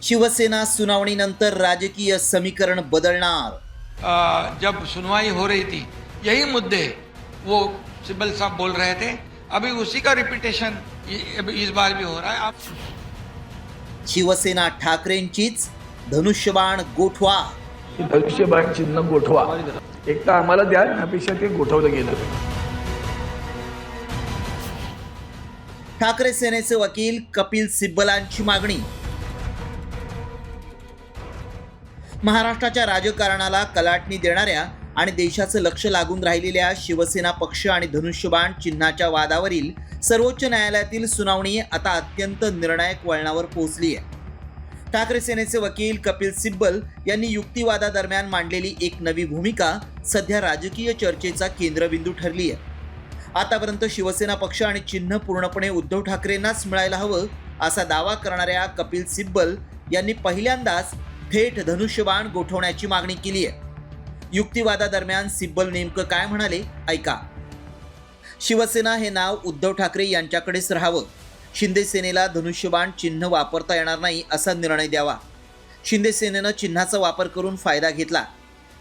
शिवसेना सुनावणीनंतर राजकीय समीकरण बदलणार। जब सुनवाई हो रही थी यही मुद्दे वो सिब्बल साहब बोल रहे थे, अभी उसी का रिपीटेशन इस बार भी हो रहा है। आप शिवसेना ठाकरेंचीच धनुष्यबाण गोठवा। धनुष्यबाण चिन्ह गोठवा, एक तर आम्हाला द्या, त्यापेक्षा ते गोठवलं गेलं पाहिजे। ठाकरे सेनेचे वकील कपिल सिब्बलांची मागणी। महाराष्ट्राच्या राजकारणाला कलाटणी देणाऱ्या आणि देशाचं लक्ष लागून राहिलेल्या शिवसेना पक्ष आणि धनुष्यबाण चिन्हाच्या वादावरील सर्वोच्च न्यायालयातील सुनावणी आता अत्यंत निर्णायक वळणावर पोहोचली आहे। ठाकरे सेनेचे वकील कपिल सिब्बल यांनी युक्तिवादादरम्यान मांडलेली एक नवी भूमिका सध्या राजकीय चर्चेचा केंद्रबिंदू ठरली आहे। आतापर्यंत शिवसेना पक्ष आणि चिन्ह पूर्णपणे उद्धव ठाकरेंनाच मिळायला हवं असा दावा करणाऱ्या कपिल सिब्बल यांनी पहिल्यांदाच थेट धनुष्यबाण गोठवण्याची मागणी केली आहे। युक्तिवादादरम्यान सिब्बल नेमकं काय म्हणाले ऐका। शिवसेना हे नाव उद्धव ठाकरे यांच्याकडेच राहावं, शिंदे सेनेला धनुष्यबाण चिन्ह वापरता येणार नाही असा निर्णय द्यावा। शिंदे सेनेनं चिन्हाचा वापर करून फायदा घेतला,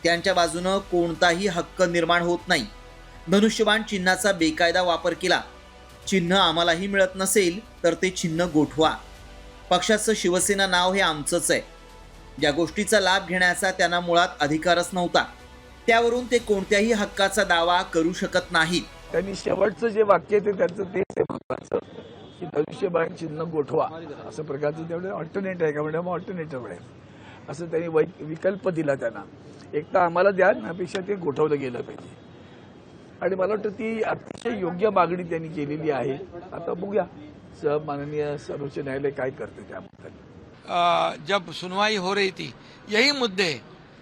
त्यांच्या बाजूनं कोणताही हक्क निर्माण होत नाही। धनुष्यबाण चिन्हाचा बेकायदा वापर केला, चिन्ह आम्हालाही मिळत नसेल तर ते चिन्ह गोठवा। पक्षाचं शिवसेना नाव हे आमचंच आहे, ज्या गोष्टीचा लाभ घेण्याचा त्यांना मुळात अधिकारच नव्हता, त्यावरून ते कोणत्याही हक्काचा दावा करू शकत नाहीत। त्यांनी शेवटचं जे वाक्य ते त्यांचं तेच आहे महत्वाचं, की धनुष्यबाण चिन्ह गोठवा असं प्रकारचं तेवढे ऑल्टरनेट आहे का म्हणजे ऑल्टरनेटिव्ह आहे असं त्यांनी विकल्प दिला त्यांना। एक तर आम्हाला द्या, त्यापेक्षा ते गोठवलं गेलं पाहिजे आणि मला वाटतं ती अतिशय योग्य मागणी त्यांनी केलेली आहे। आता बघूया माननीय सर्वोच्च न्यायालय काय करते त्याबद्दल। जब सुनवाई हो रही थी यही मुद्दे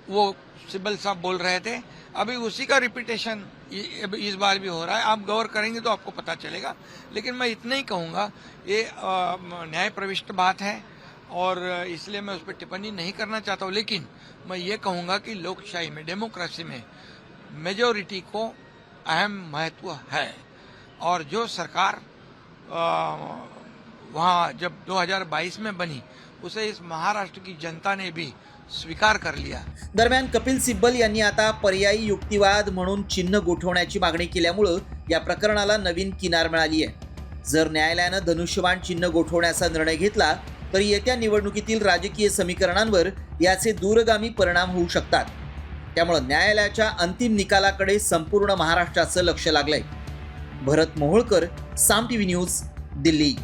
वो सिब्बल साहब बोल रहे थे, अभी उसी का रिपीटेशन इस बार भी हो रहा है। आप गौर करेंगे तो आपको पता चलेगा। लेकिन मैं इतना ही कहूँगा, ये न्याय प्रविष्ट बात है और इसलिए मैं उस पर टिप्पणी नहीं करना चाहता हूँ। लेकिन मैं ये कहूँगा कि लोकशाही में, डेमोक्रेसी में मेजॉरिटी को अहम महत्व है और जो सरकार वहाँ जब 2022 में बनी उसे इस महाराष्ट्र की जनता ने भी स्वीकार कर लिया। दरम्यान कपिल सिब्बल यांनी आता पर्यायी युक्तिवाद म्हणून चिन्ह गोठवण्याची मागणी केल्यामुळं या प्रकरणाला नवीन किनार मिळाली आहे। जर न्यायालयानं धनुष्यबाण चिन्ह गोठवण्याचा निर्णय घेतला तर येत्या निवडणुकीतील राजकीय समीकरणांवर याचे दूरगामी परिणाम होऊ शकतात। त्यामुळे न्यायालयाच्या अंतिम निकालाकडे संपूर्ण महाराष्ट्राचं लक्ष लागलंय। भरत मोहोळकर, साम टीव्ही न्यूज, दिल्ली।